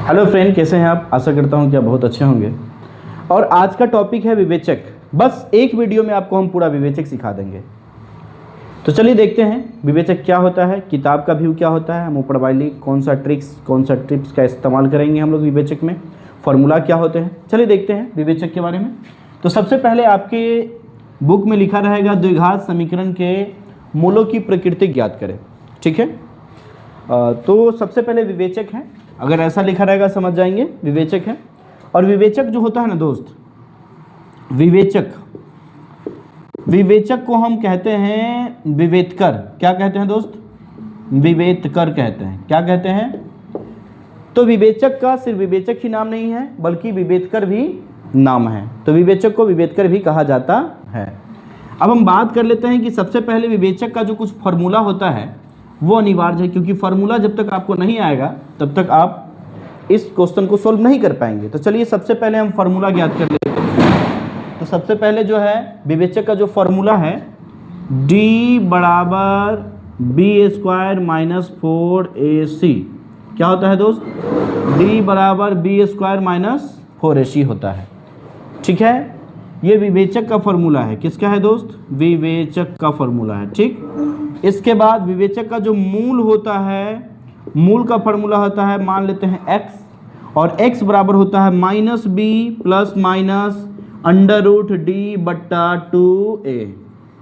Hello friend, कैसे हैं आप? आशा करता हूं कि आप बहुत अच्छे होंगे। और आज का टॉपिक है विवेचक। बस एक वीडियो में आपको हम पूरा विवेचक सिखा देंगे। तो चलिए देखते हैं विवेचक क्या होता है, किताब का व्यू क्या होता है, हम ऊपर वाली कौन सा टिप्स का इस्तेमाल करेंगे हम लोग विवेचक में, फार्मूला क्या होते हैं। चलिए देखते हैं विवेचक के बारे में। तो सबसे पहले आपके बुक में लिखा रहेगा द्विघात समीकरण के मूलों की प्रकृति ज्ञात करें। ठीक है, तो सबसे पहले विवेचक है, अगर ऐसा लिखा रहेगा समझ जाएंगे विवेचक है। और विवेचक जो होता है ना दोस्त, विवेचक को हम कहते हैं विवेतकर। क्या कहते हैं दोस्त? विवेतकर कहते हैं। क्या कहते हैं? तो विवेचक का सिर्फ विवेचक ही नाम नहीं है बल्कि विवेतकर भी नाम है। तो विवेचक को विवेतकर भी कहा जाता है। अब हम बात कर लेते हैं कि सबसे पहले विवेचक का जो कुछ फार्मूला होता है वो अनिवार्य है, क्योंकि फार्मूला जब तक आपको नहीं आएगा तब तक आप इस क्वेश्चन को सोल्व नहीं कर पाएंगे। तो चलिए सबसे पहले हम फार्मूला ज्ञात कर लेते हैं। तो सबसे पहले जो है विवेचक का जो फार्मूला है d बराबर बी स्क्वायर माइनस 4ac। क्या होता है दोस्त? d बराबर बी स्क्वायर माइनस 4ac होता है। ठीक है, ये विवेचक का फार्मूला है। किसका है दोस्त? विवेचक का फार्मूला है। ठीक, इसके बाद विवेचक का जो मूल होता है, मूल का फार्मूला होता है, मान लेते हैं x, और x बराबर होता है minus B plus minus under root D बट्टा 2a।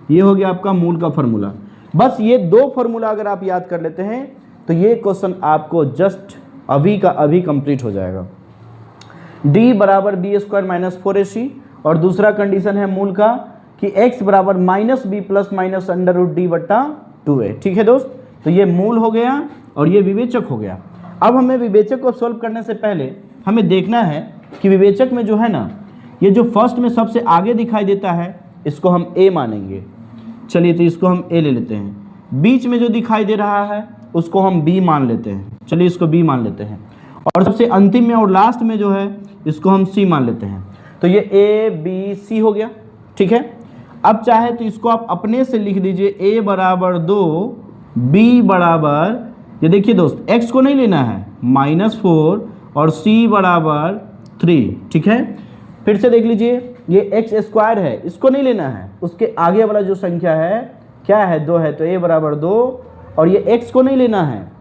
ये हो गया आपका मूल का फार्मूला। बस ये दो फार्मूला अगर आप याद कर लेते हैं तो ये क्वेश्चन आपको जस्ट अभी का अभी कंप्लीट हो जाएगा। d बराबर बी स्क्वायर माइनस 4ac, और दूसरा कंडीशन है मूल का कि x बराबर minus B plus minus under root D बट्टा 2a। ठीक है दोस्त, तो ये मूल हो गया और ये विवेचक हो गया। अब हमें विवेचक को सॉल्व करने से पहले हमें देखना है कि विवेचक में जो है ना, ये जो फर्स्ट में सबसे आगे दिखाई देता है इसको हम a मानेंगे। चलिए तो इसको हम a ले लेते हैं। बीच में जो दिखाई दे रहा है उसको हम b मान लेते हैं। चलिए इसको b मान लेते हैं। और सबसे अंतिम में और लास्ट में जो है इसको हम c मान लेते हैं। तो ये a b c हो गया। ठीक है, अब चाहे तो इसको आप अपने से लिख दीजिए a बराबर 2, b बराबर, ये देखिए दोस्त x को नहीं लेना है, -4, और c बराबर 3। ठीक है, फिर से देख लीजिए ये x स्क्वायर है, इसको नहीं लेना है, उसके आगे वाला जो संख्या है क्या है? 2 है, तो a बराबर 2, और ये x को नहीं लेना है,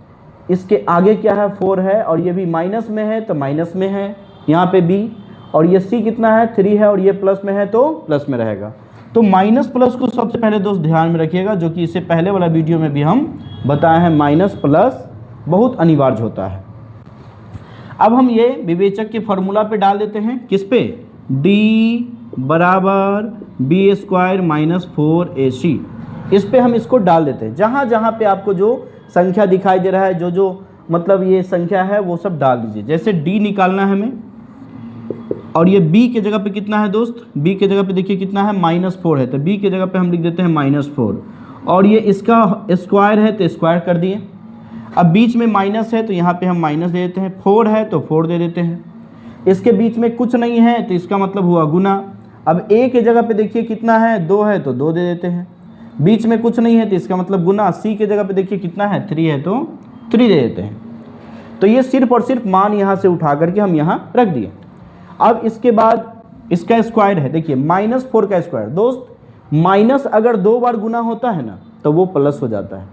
इसके आगे क्या है? 4 है, और ये भी माइनस में है तो माइनस में है यहाँ पे b, और ये c कितना है? 3 है, और ये प्लस में है तो प्लस में रहेगा। तो माइनस प्लस को सबसे पहले दोस्त ध्यान में रखिएगा, जो कि इससे पहले वाला वीडियो में भी हम बताए हैं, माइनस प्लस बहुत अनिवार्य होता है। अब हम ये विवेचक के फार्मूला पे डाल देते हैं। किस पे? d बराबर बी स्क्वायर माइनस 4ac। इस पे हम इसको डाल देते हैं। जहाँ जहाँ पे आपको जो संख्या दिखाई दे रहा है, जो मतलब ये संख्या है वो सब डाल दीजिए। जैसे d निकालना है हमें, और ये b के जगह पे कितना है दोस्त? b के जगह पे देखिए कितना है? -4 है, तो b के जगह पे हम लिख देते हैं -4, और ये इसका स्क्वायर है तो स्क्वायर कर दिए। अब बीच में माइनस है तो यहाँ पे हम माइनस दे देते हैं, 4 है तो 4 दे देते हैं। इसके बीच में कुछ नहीं है तो इसका मतलब हुआ गुना। अब a के जगह पे देखिए कितना है? 2 है तो 2 दे देते हैं। बीच में कुछ नहीं है तो इसका मतलब गुना। c के जगह पे देखिए कितना है? 3 है तो 3 दे देते हैं। तो ये सिर्फ और सिर्फ मान यहाँ से उठा करके हम यहाँ रख दिए। अब इसके बाद इसका स्क्वायर है, देखिए -4 का स्क्वायर। दोस्त माइनस अगर 2 बार गुना होता है ना तो वो प्लस हो जाता है,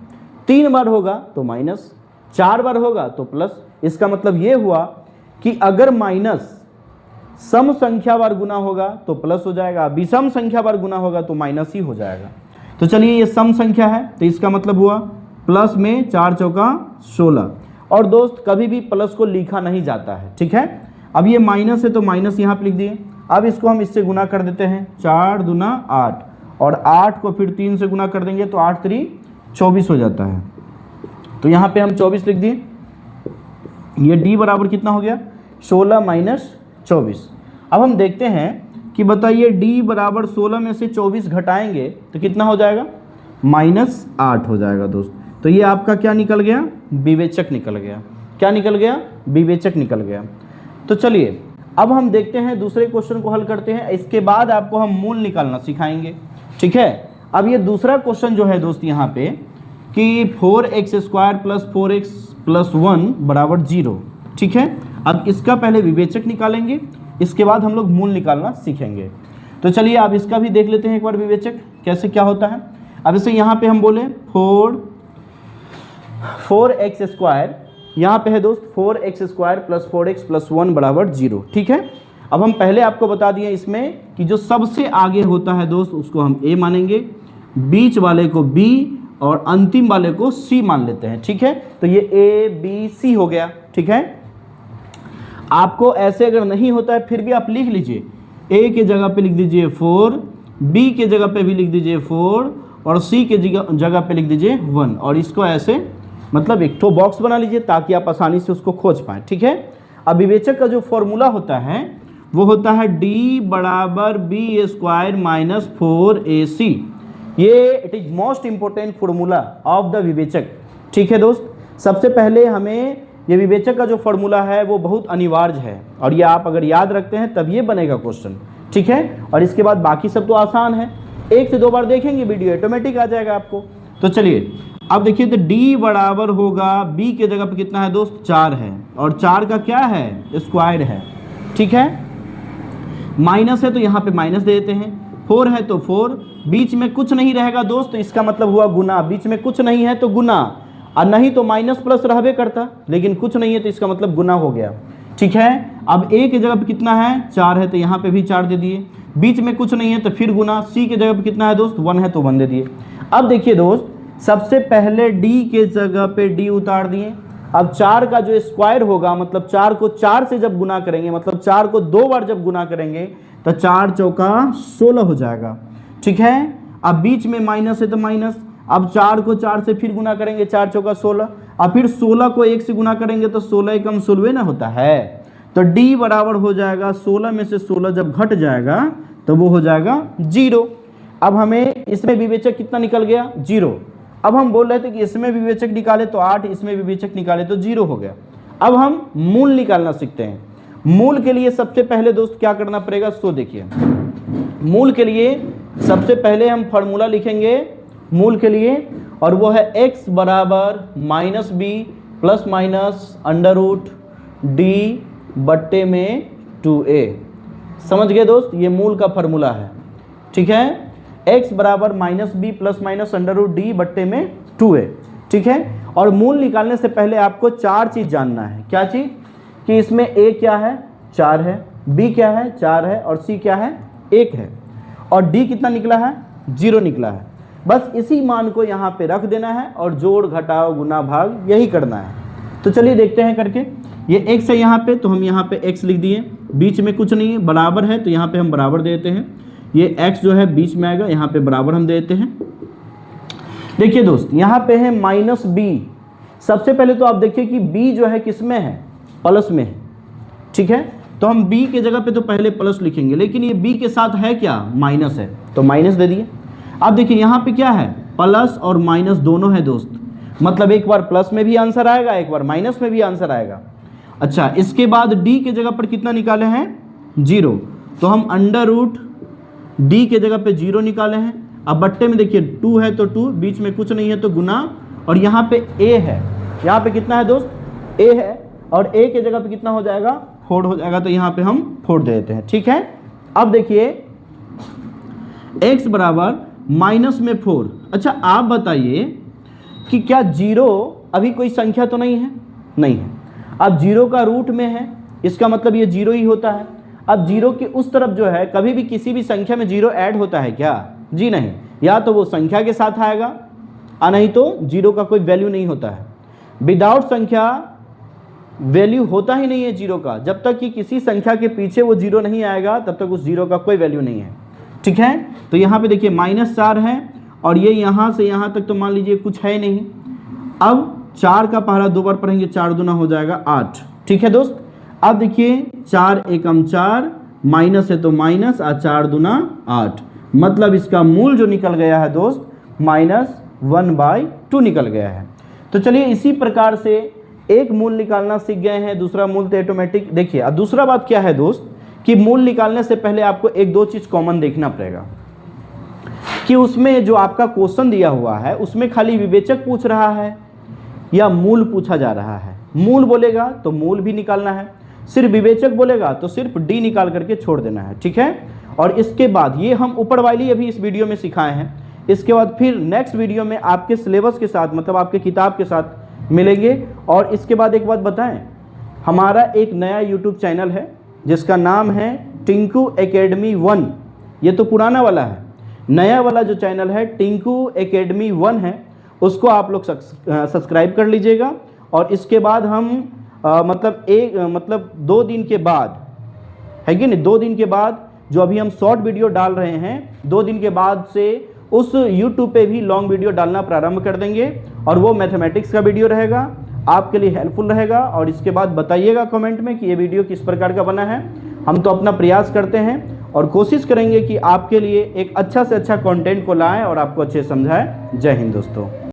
3 बार होगा तो माइनस, 4 बार होगा तो प्लस। इसका मतलब ये हुआ कि अगर माइनस सम संख्या बार गुना होगा तो प्लस हो जाएगा, विषम संख्या बार गुना होगा तो माइनस ही हो जाएगा। तो चलिए ये सम संख्या है तो इसका मतलब हुआ प्लस में 4 चौका 16। और दोस्त कभी भी प्लस को लिखा नहीं जाता है। ठीक है, अब ये माइनस है तो माइनस यहाँ पे लिख दिए। अब इसको हम इससे गुना कर देते हैं, 4 दूना 8, और 8 को फिर 3 से गुना कर देंगे तो 8 3 24 हो जाता है। तो यहाँ पे हम 24 लिख दिए। ये d बराबर कितना हो गया? 16 माइनस 24। अब हम देखते हैं कि बताइए d बराबर 16 में से 24 घटाएंगे तो कितना हो जाएगा? -8 हो जाएगा दोस्त। तो ये आपका क्या निकल गया? विवेचक निकल गया। क्या निकल गया? विवेचक निकल गया। तो चलिए अब हम देखते हैं दूसरे क्वेश्चन को हल करते हैं। इसके बाद आपको हम मूल निकालना सिखाएंगे। ठीक है, अब ये दूसरा क्वेश्चन जो है दोस्त यहाँ पे कि 4x² + 4x + 1 = 0। ठीक है, अब इसका पहले विवेचक निकालेंगे, इसके बाद हम लोग मूल निकालना सीखेंगे। तो चलिए आप इसका भी देख लेते हैं एक बार विवेचक कैसे क्या होता है। अब इसे यहाँ पे हम बोले 4x स्क्वायर, यहाँ पे है दोस्त 4x square plus 4x plus 1 बराबर 0, ठीक है। अब हम पहले आपको बता दिए इसमें कि जो सबसे आगे होता है दोस्त उसको हम a मानेंगे, बीच वाले को b और अंतिम वाले को c मान लेते हैं, ठीक है। तो ये a b c हो गया, ठीक है। आपको ऐसे अगर नहीं होता है फिर भी आप लिख लीजिए, a के जगह पे लिख दीजिए 4, b के जगह पे भी लिख दीजिए 4 और c के जगह पे लिख दीजिए 1 और इसको ऐसे मतलब एक तो बॉक्स बना लीजिए ताकि आप आसानी से उसको खोज पाएँ, ठीक है। अब विवेचक का जो फॉर्मूला होता है वो होता है d बराबर b स्क्वायर माइनस 4ac। ये it is most important formula of the विवेचक, ठीक है दोस्त। सबसे पहले हमें ये विवेचक का जो फॉर्मूला है वो बहुत अनिवार्य है और ये आप अगर याद रखते हैं तब ये बनेगा क्वेश्चन, ठीक है। और इसके बाद बाकी सब तो आसान है, 1 से 2 बार देखेंगे वीडियो ऑटोमेटिक आ जाएगा आपको। तो चलिए अब देखिए, तो d बराबर होगा b के जगह पे कितना है दोस्त 4 है और 4 का क्या है स्क्वायर है, ठीक है। माइनस है तो यहाँ पे माइनस दे देते हैं, 4 है तो 4, बीच में कुछ नहीं रहेगा दोस्त तो इसका मतलब हुआ गुना, बीच में कुछ नहीं है तो गुना, और नहीं तो माइनस प्लस रहबे करता, लेकिन कुछ नहीं है तो इसका मतलब गुना हो गया, ठीक है। अब a के जगह पे कितना है 4 है तो यहाँ पे भी 4 दे दिए, बीच में कुछ नहीं है तो फिर गुना, c के जगह पे कितना है दोस्त 1 है तो 1 दे दिए। अब देखिए दोस्त, सबसे पहले d के जगह पे d उतार दिए। अब 4 का जो स्क्वायर होगा मतलब 4 को 4 से जब गुना करेंगे, मतलब 4 को 2 बार जब गुना करेंगे तो 4 चौका 16 हो जाएगा, ठीक है। अब बीच में माइनस है तो माइनस, अब 4 को 4 से फिर गुना करेंगे, 4 चौका 16, और फिर 16 को 1 से गुना करेंगे तो 16 एकम 16 ना होता है। तो d बराबर हो जाएगा 16 में से 16 जब घट जाएगा तो वो हो जाएगा 0। अब हमें इसमें विवेचक कितना निकल गया 0। अब हम बोल रहे थे कि इसमें विवेचक निकाले तो 8, इसमें विवेचक निकाले तो 0 हो गया। अब हम मूल निकालना सीखते हैं। मूल के लिए सबसे पहले दोस्त क्या करना पड़ेगा, सो देखिए, मूल के लिए सबसे पहले हम फॉर्मूला लिखेंगे मूल के लिए, और वो है x बराबर minus B plus minus under root D बट्टे में 2a। समझ गए दोस्त, ये मूल का फॉर्मूला है, ठीक है। x बराबर minus B plus minus under root D बट्टे में 2a, ठीक है। और मूल निकालने से पहले आपको 4 चीज़ जानना है। क्या चीज़, कि इसमें a क्या है 4 है, b क्या है 4 है और c क्या है 1 है, और d कितना निकला है 0 निकला है। बस इसी मान को यहाँ पे रख देना है और जोड़ घटाव गुना भाग यही करना है। तो चलिए देखते हैं करके। ये x है यहाँ पे तो हम यहाँ पे x लिख दिए, बीच में कुछ नहीं है, बराबर है तो यहाँ पे हम बराबर देते हैं, ये x जो है बीच में आएगा, यहाँ पे बराबर हम देते हैं। देखिए दोस्त, यहाँ पे है माइनस b। सबसे पहले तो आप देखिए कि b जो है किस में है, प्लस में है, ठीक है। तो हम b के जगह पे तो पहले प्लस लिखेंगे, लेकिन ये b के साथ है क्या माइनस है तो माइनस दे दिए। अब देखिए यहाँ पे क्या है, प्लस और माइनस दोनों है दोस्त, मतलब एक बार प्लस में भी आंसर आएगा, एक बार माइनस में भी आंसर आएगा। अच्छा, इसके बाद d के जगह पर कितना निकाले हैं 0, तो हम अंडर रूट d के जगह पे 0 निकाले हैं। अब बट्टे में देखिए 2 है तो 2, बीच में कुछ नहीं है तो गुना, और यहाँ पे a है, यहाँ पे कितना है दोस्त a है, और a के जगह पे कितना हो जाएगा 4 हो जाएगा, तो यहाँ पे हम 4 दे देते हैं, ठीक है। अब देखिए x बराबर माइनस में 4। अच्छा आप बताइए कि क्या 0 अभी कोई संख्या तो नहीं है, नहीं है। अब 0 का रूट में है, इसका मतलब ये 0 ही होता है। अब 0 के उस तरफ जो है कभी भी किसी भी संख्या में 0 ऐड होता है क्या, जी नहीं, या तो वो संख्या के साथ आएगा और नहीं तो 0 का कोई वैल्यू नहीं होता है। विदाउट संख्या वैल्यू होता ही नहीं है 0 का, जब तक कि किसी संख्या के पीछे वो 0 नहीं आएगा तब तक उस 0 का कोई वैल्यू नहीं है, ठीक है। तो यहाँ पे देखिए -4 है और ये यहाँ से यहाँ तक तो मान लीजिए कुछ है नहीं। अब 4 का पहला 2 बार पढ़ेंगे, 4 दूना हो जाएगा 8, ठीक है दोस्त। अब देखिए 4 एकम 4, माइनस है तो माइनस, और 4 दूना 8, मतलब इसका मूल जो निकल गया है दोस्त -1/2 निकल गया है। तो चलिए इसी प्रकार से एक मूल निकालना सीख गए हैं, दूसरा मूल तो ऑटोमेटिक। देखिए अब दूसरा बात क्या है दोस्त, कि मूल निकालने से पहले आपको 1-2 चीज़ कॉमन देखना पड़ेगा कि उसमें जो आपका क्वेश्चन दिया हुआ है उसमें खाली विवेचक पूछ रहा है या मूल पूछा जा रहा है। मूल बोलेगा तो मूल भी निकालना है, सिर्फ विवेचक बोलेगा तो सिर्फ डी निकाल करके छोड़ देना है, ठीक है। और इसके बाद ये हम ऊपर वाली अभी इस वीडियो में सिखाए हैं, इसके बाद फिर नेक्स्ट वीडियो में आपके सिलेबस के साथ, मतलब आपके किताब के साथ मिलेंगे। और इसके बाद एक बात बताएं, हमारा एक नया यूट्यूब चैनल है जिसका नाम है टिंकू एकेडमी 1। ये तो पुराना वाला है, नया वाला जो चैनल है टिंकू एकेडमी 1 है, उसको आप लोग सब्सक्राइब कर लीजिएगा। और इसके बाद हम मतलब 2 दिन के बाद, है कि नहीं, 2 दिन के बाद जो अभी हम शॉर्ट वीडियो डाल रहे हैं, 2 दिन के बाद से उस YouTube पे भी लॉन्ग वीडियो डालना प्रारंभ कर देंगे। और वो मैथमेटिक्स का वीडियो रहेगा, आपके लिए हेल्पफुल रहेगा। और इसके बाद बताइएगा कमेंट में कि ये वीडियो किस प्रकार का बना है। हम तो अपना प्रयास करते हैं और कोशिश करेंगे कि आपके लिए एक अच्छा से अच्छा कंटेंट को लाएं और आपको अच्छे से समझाएं। जय हिंद दोस्तों।